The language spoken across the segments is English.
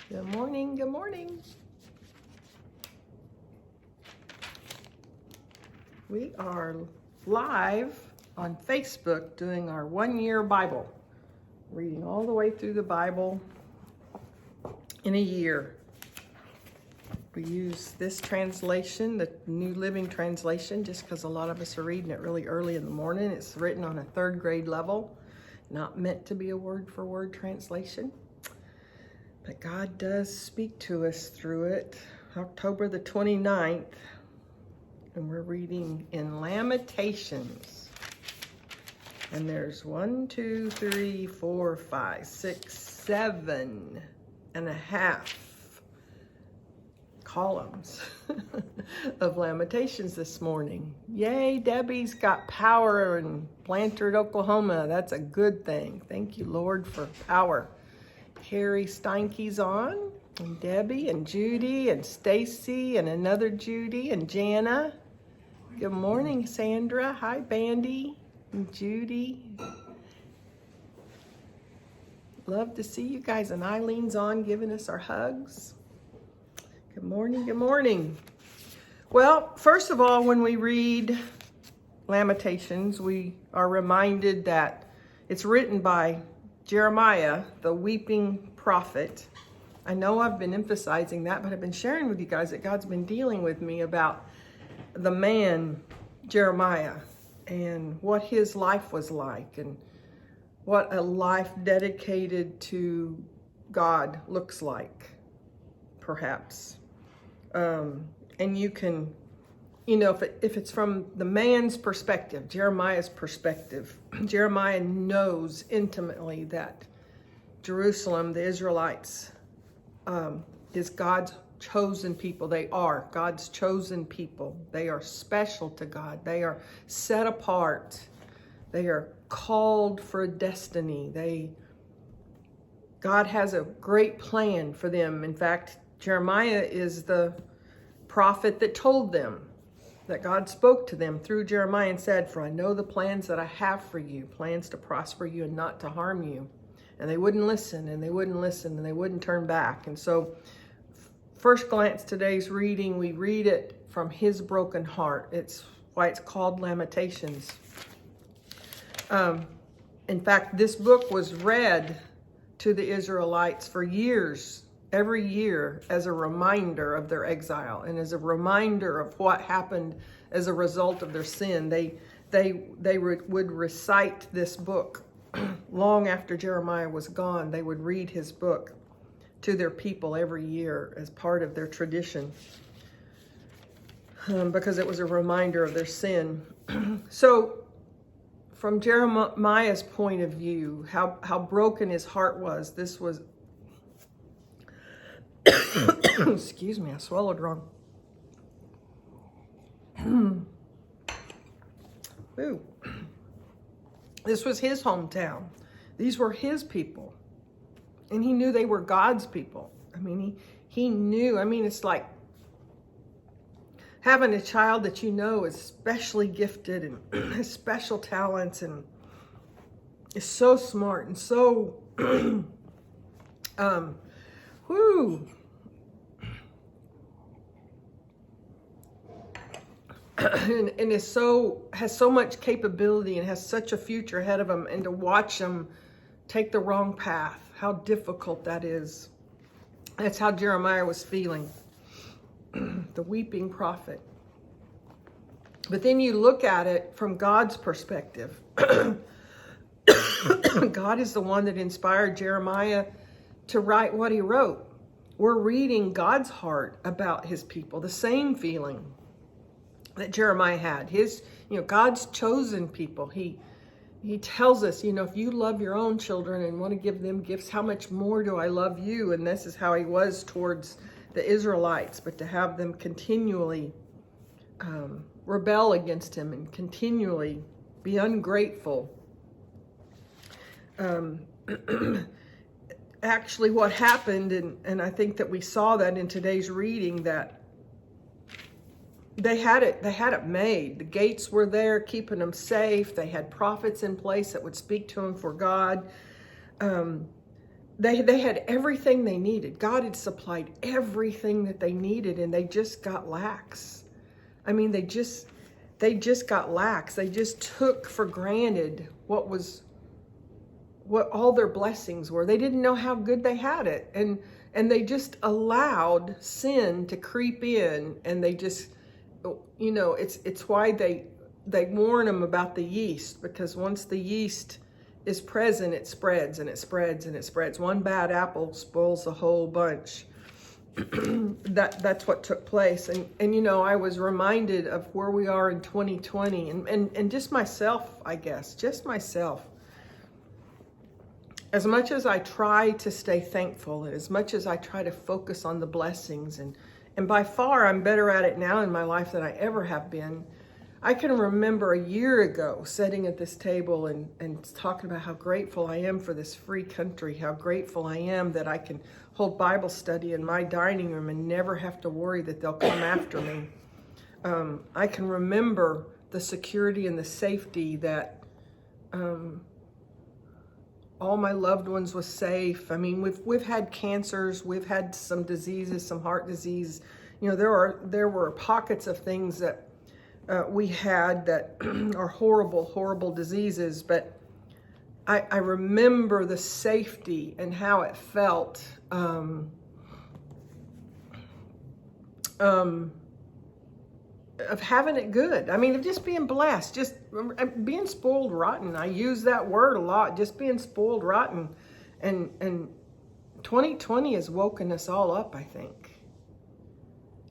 Good morning, good morning. We are live on Facebook doing our 1-year Bible, reading all the way through the Bible in a year. We use this translation, the New Living Translation, just because a lot of us are reading it really early in the morning. It's written on a 3rd grade level, not meant to be a word-for-word translation. But God does speak to us through it. October the 29th, and we're reading in Lamentations. And there's 1, 2, 3, 4, 5, 6, 7 and a half columns of Lamentations this morning. Yay, Debbie's got power in Blanchard, Oklahoma. That's a good thing. Thank you, Lord, for power. Carrie Steinke's on, and Debbie, and Judy, and Stacy, and another Judy, and Jana. Good morning, Sandra. Hi, Bandy, and Judy. Love to see you guys, and Eileen's on giving us our hugs. Good morning, good morning. Well, first of all, when we read Lamentations, we are reminded that it's written by Jeremiah, the weeping prophet. I know I've been emphasizing that, but I've been sharing with you guys that God's been dealing with me about the man Jeremiah and what his life was like and what a life dedicated to God looks like, perhaps. And you can, if it's from the man's perspective, Jeremiah's perspective, Jeremiah knows intimately that Jerusalem, the Israelites, is God's chosen people. They are God's chosen people. They are special to God. They are set apart. They are called for a destiny. God has a great plan for them. In fact, Jeremiah is the prophet that told them, that God spoke to them through Jeremiah and said, "For I know the plans that I have for you, plans to prosper you and not to harm you." And they wouldn't listen, and they wouldn't listen, and they wouldn't turn back. And so, first glance today's reading, we read it from his broken heart. It's why it's called Lamentations. In fact, this book was read to the Israelites for years, every year, as a reminder of their exile and as a reminder of what happened as a result of their sin. They would recite this book long after Jeremiah was gone. They would read his book to their people every year as part of their tradition, because it was a reminder of their sin. So from Jeremiah's point of view, how broken his heart was, this was excuse me, I swallowed wrong. Ooh. This was his hometown. These were his people. And he knew they were God's people. I mean, he knew. I mean, it's like having a child that you know is specially gifted and has special talents and is so smart and so and has so much capability and has such a future ahead of him, and to watch him take the wrong path, how difficult that is. That's how Jeremiah was feeling, the weeping prophet. But then you look at it from God's perspective. God is the one that inspired Jeremiah to write what he wrote. We're reading God's heart about his people, the same feeling that Jeremiah had. God's chosen people. He tells us, if you love your own children and want to give them gifts, how much more do I love you? And this is how he was towards the Israelites, but to have them continually rebel against him and continually be ungrateful. Actually, what happened, and I think that we saw that in today's reading, that they had it made. The gates were there, keeping them safe. They had prophets in place that would speak to them for God. they had everything they needed. God had supplied everything that they needed, and they just got lax. I mean, they just got lax. They just took for granted what all their blessings were. They didn't know how good they had it. And they just allowed sin to creep in, and they just, you know, it's why they warn them about the yeast, because once the yeast is present, it spreads and it spreads and it spreads. One bad apple spoils the whole bunch. That's what took place. And you know, I was reminded of where we are in 2020, and just myself, I guess, just myself. As much as I try to stay thankful, and as much as I try to focus on the blessings, and by far I'm better at it now in my life than I ever have been. I can remember a year ago sitting at this table and talking about how grateful I am for this free country, how grateful I am that I can hold Bible study in my dining room and never have to worry that they'll come after me. I can remember the security and the safety that all my loved ones was safe. I mean, we've had cancers, we've had some diseases, some heart disease. You know, there were pockets of things that we had that are horrible, horrible diseases, but I remember the safety and how it felt. Of having it good. I mean, of just being blessed, just being spoiled rotten. I use that word a lot, just being spoiled rotten. And 2020 has woken us all up, I think.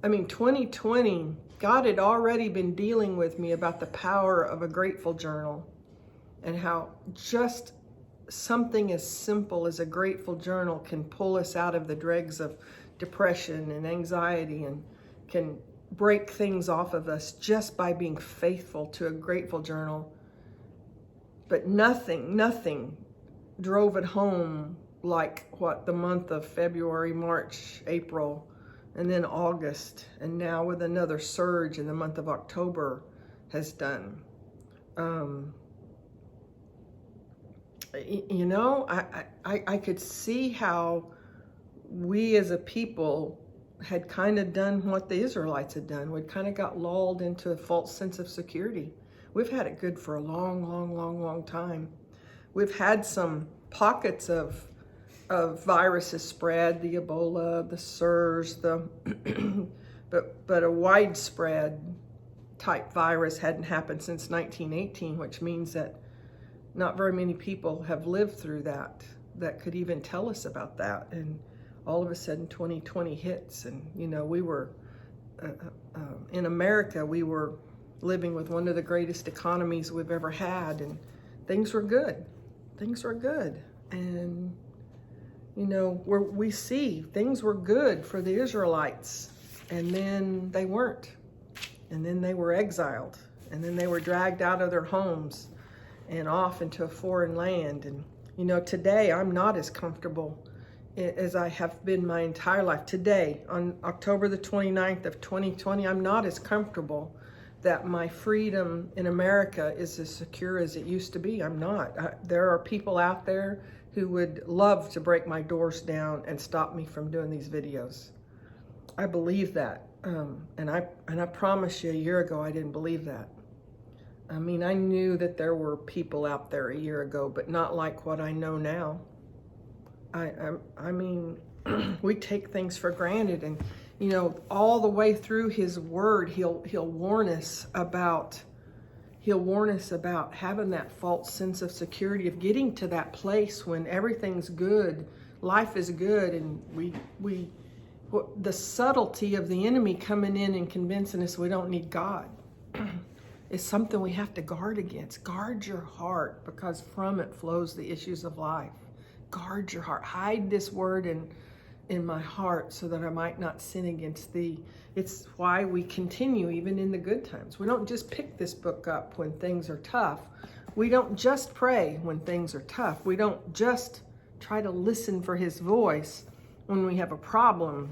I mean, 2020, God had already been dealing with me about the power of a grateful journal, and how just something as simple as a grateful journal can pull us out of the dregs of depression and anxiety, and can break things off of us just by being faithful to a grateful journal. But nothing drove it home like what the month of February, March, April, and then August, and now with another surge in the month of October has done. You know, I could see how we as a people had kind of done what the Israelites had done. We'd kind of got lulled into a false sense of security. We've had it good for a long time. We've had some pockets of viruses spread, the Ebola, the SARS, but a widespread type virus hadn't happened since 1918, which means that not very many people have lived through that could even tell us about that. And all of a sudden 2020 hits, and you know, we were in America, we were living with one of the greatest economies we've ever had, and things were good. And you know, we see things were good for the Israelites, and then they weren't, and then they were exiled, and then they were dragged out of their homes and off into a foreign land. And you know, today I'm not as comfortable as I have been my entire life. Today, on October the 29th of 2020, I'm not as comfortable that my freedom in America is as secure as it used to be. I'm not. There are people out there who would love to break my doors down and stop me from doing these videos. I believe that. And I promise you, a year ago, I didn't believe that. I mean, I knew that there were people out there a year ago, but not like what I know now. I mean, we take things for granted, and you know, all the way through His Word, He'll warn us about having that false sense of security, of getting to that place when everything's good, life is good, and the subtlety of the enemy coming in and convincing us we don't need God is something we have to guard against. Guard your heart, because from it flows the issues of life. Guard your heart. Hide this word in my heart so that I might not sin against thee. It's why we continue even in the good times. We don't just pick this book up when things are tough. We don't just pray when things are tough. We don't just try to listen for His voice when we have a problem.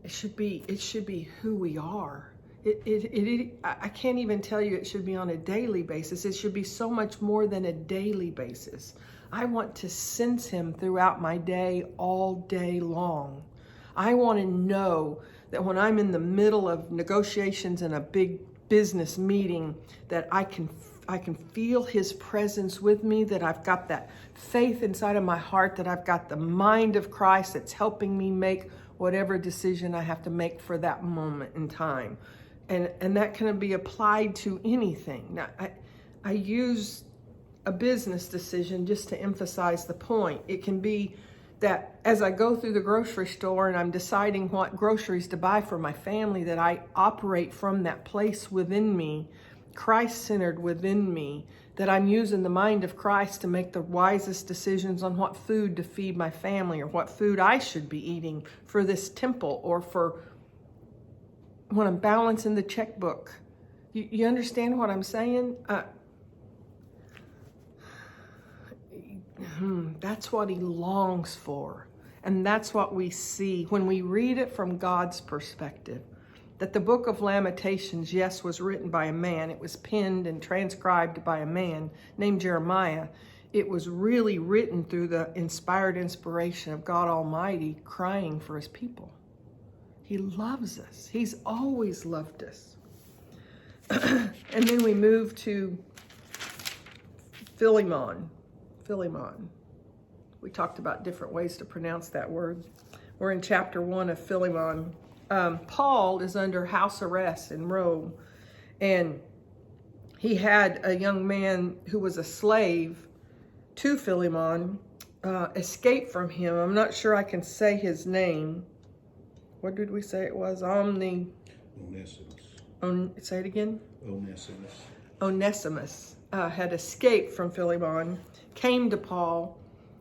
It should be who we are. I can't even tell you it should be on a daily basis. It should be so much more than a daily basis. I want to sense him throughout my day, all day long. I want to know that when I'm in the middle of negotiations in a big business meeting, that I can feel his presence with me, that I've got that faith inside of my heart, that I've got the mind of Christ that's helping me make whatever decision I have to make for that moment in time. And that can be applied to anything. Now, I use a business decision just to emphasize the point. It can be that as I go through the grocery store and I'm deciding what groceries to buy for my family, that I operate from that place within me, Christ-centered within me, that I'm using the mind of Christ to make the wisest decisions on what food to feed my family or what food I should be eating for this temple or for when I'm balancing the checkbook. You understand what I'm saying? That's what he longs for. And that's what we see when we read it from God's perspective. That the book of Lamentations, yes, was written by a man. It was penned and transcribed by a man named Jeremiah. It was really written through the inspired inspiration of God Almighty crying for his people. He loves us. He's always loved us. And then we move to Philemon. Philemon. We talked about different ways to pronounce that word. We're in chapter 1 of Philemon. Paul is under house arrest in Rome, and he had a young man who was a slave to Philemon escape from him. I'm not sure I can say his name. What did we say it was? Onesimus. Say it again? Onesimus. Onesimus had escaped from Philemon, came to Paul.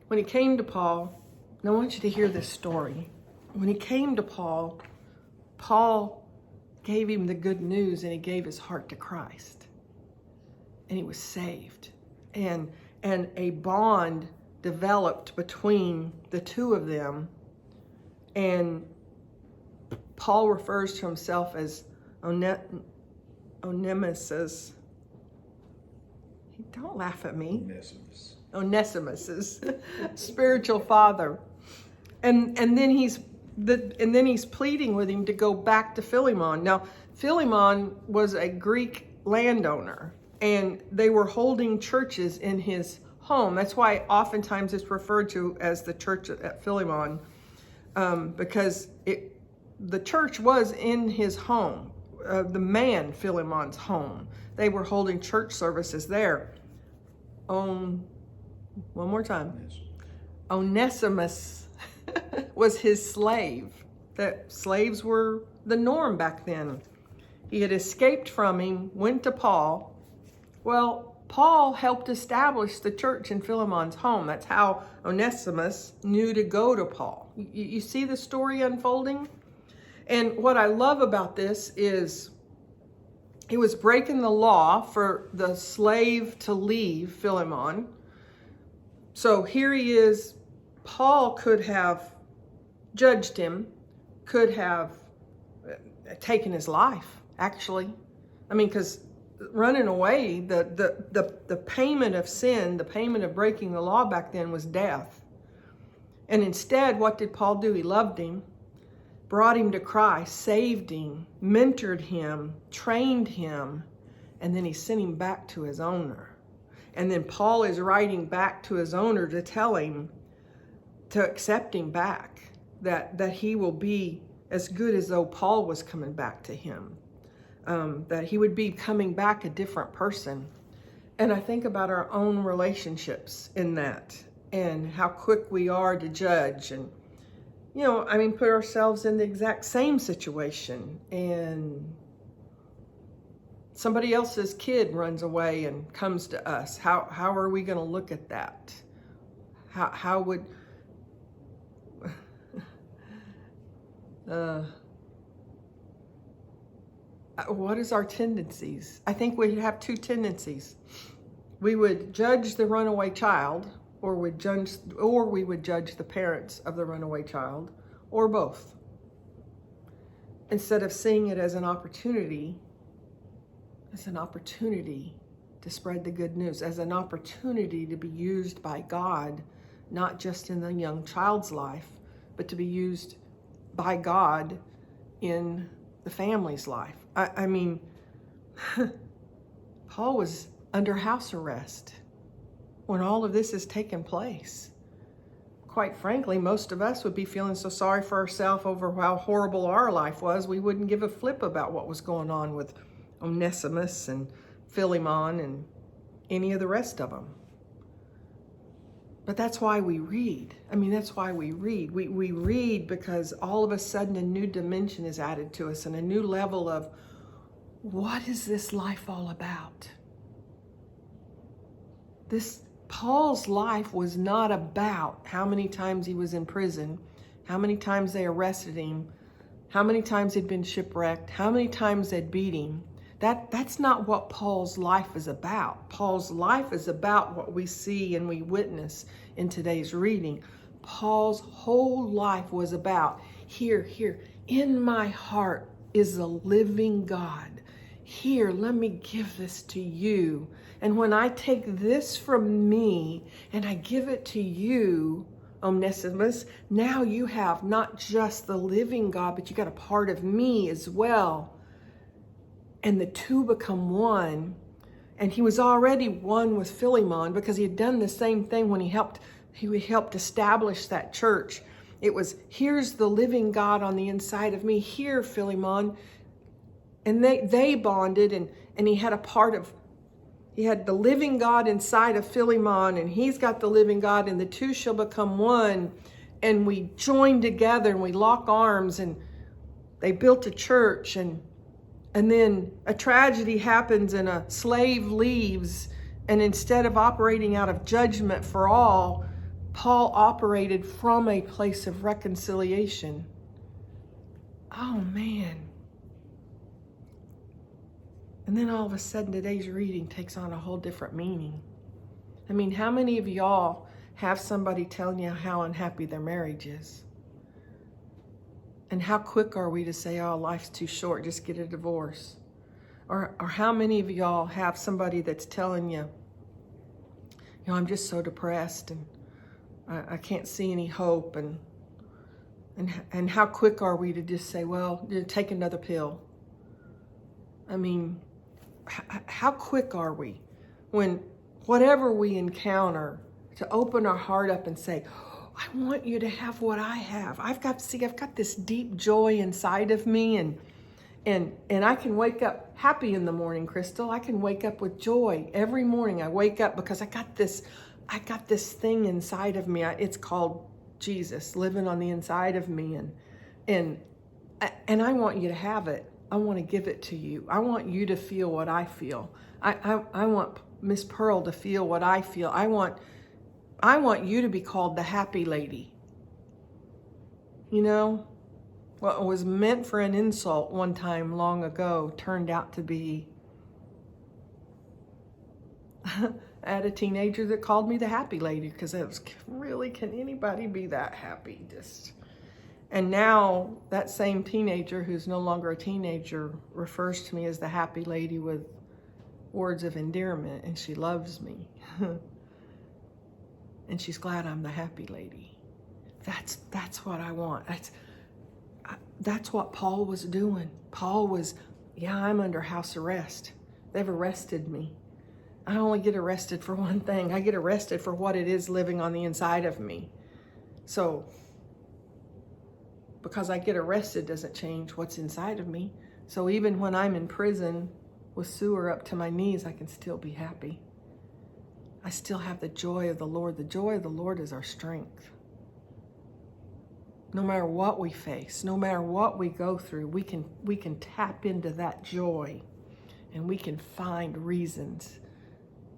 When he came to Paul, and I want you to hear this story. When he came to Paul, Paul gave him the good news and he gave his heart to Christ. And he was saved. And a bond developed between the two of them. And Paul refers to himself as Onesimus. Don't laugh at me. Onesimus' spiritual father. And then he's pleading with him to go back to Philemon. Now, Philemon was a Greek landowner, and they were holding churches in his home. That's why oftentimes it's referred to as the church at Philemon, because the church was in his home, the man Philemon's home. They were holding church services there. One more time. Onesimus was his slave. That slaves were the norm back then. He had escaped from him, went to Paul. Well, Paul helped establish the church in Philemon's home. That's how Onesimus knew to go to Paul. You see the story unfolding? And what I love about this is he was breaking the law for the slave to leave Philemon. So here he is. Paul could have judged him, could have taken his life, actually. I mean, because running away, the payment of sin, the payment of breaking the law back then was death. And instead, what did Paul do? He loved him, brought him to Christ, saved him, mentored him, trained him, and then he sent him back to his owner. And then Paul is writing back to his owner to tell him to accept him back, that he will be as good as though Paul was coming back to him, that he would be coming back a different person. And I think about our own relationships in that and how quick we are to judge and, put ourselves in the exact same situation and somebody else's kid runs away and comes to us. How are we going to look at that? How would... what is our tendencies? I think we have two tendencies. We would judge the runaway child, or we would judge the parents of the runaway child, or both. Instead of seeing it as an opportunity to spread the good news, as an opportunity to be used by God, not just in the young child's life, but to be used by God in the family's life. I mean, Paul was under house arrest when all of this has taken place. Quite frankly, most of us would be feeling so sorry for ourselves over how horrible our life was, we wouldn't give a flip about what was going on with Onesimus and Philemon and any of the rest of them. But that's why we read. I mean, that's why we read. We read because all of a sudden a new dimension is added to us and a new level of, what is this life all about? Paul's life was not about how many times he was in prison, how many times they arrested him, how many times he'd been shipwrecked, how many times they'd beat him. That's not what Paul's life is about. Paul's life is about what we see and we witness in today's reading. Paul's whole life was about, here, in my heart is a living God. Here, let me give this to you. And when I take this from me and I give it to you, Onesimus, now you have not just the living God, but you got a part of me as well. And the two become one. And he was already one with Philemon because he had done the same thing when he helped establish that church. It was, here's the living God on the inside of me. Here, Philemon. And they bonded, and he had he had the living God inside of Philemon, and he's got the living God, and the two shall become one. And we join together and we lock arms, and they built a church, and then a tragedy happens and a slave leaves, and instead of operating out of judgment for all, Paul operated from a place of reconciliation. Oh man. And then all of a sudden today's reading takes on a whole different meaning. I mean, how many of y'all have somebody telling you how unhappy their marriage is? And how quick are we to say, oh, life's too short, just get a divorce? Or how many of y'all have somebody that's telling you, I'm just so depressed and I can't see any hope, and how quick are we to just say, well, take another pill? I mean, how quick are we when whatever we encounter to open our heart up and say, I want you to have what I have. I've got this deep joy inside of me, and I can wake up happy in the morning, Crystal. I can wake up with joy every morning. I wake up because I got this thing inside of me. It's called Jesus living on the inside of me, and I want you to have it. I want to give it to you. I want you to feel what I feel. I want Miss Pearl to feel what I feel. I want you to be called the happy lady. What was meant for an insult one time long ago turned out to be, I had a teenager that called me the happy lady because it was, really, can anybody be that happy? And now that same teenager who's no longer a teenager refers to me as the happy lady with words of endearment, and she loves me. And she's glad I'm the happy lady. That's what I want. That's what Paul was doing. Paul was, I'm under house arrest. They've arrested me. I only get arrested for one thing. I get arrested for what it is living on the inside of me. So, because I get arrested doesn't change what's inside of me. So even when I'm in prison with sewer up to my knees, I can still be happy. I still have the joy of the Lord. The joy of the Lord is our strength. No matter what we face, no matter what we go through, we can tap into that joy, and we can find reasons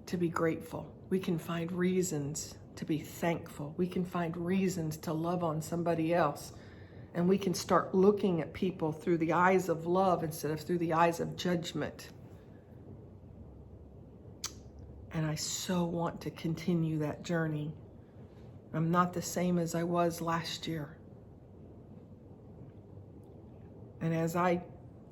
to be grateful. We can find reasons to be thankful. We can find reasons to love on somebody else. And we can start looking at people through the eyes of love instead of through the eyes of judgment. And I so want to continue that journey. I'm not the same as I was last year. And as I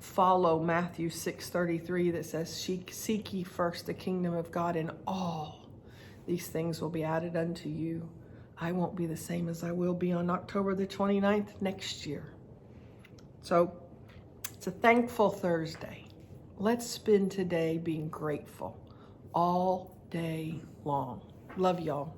follow Matthew 6:33 that says, seek ye first the kingdom of God, and all these things will be added unto you. I won't be the same as I will be on October the 29th next year. So it's a thankful Thursday. Let's spend today being grateful all day long. Love y'all.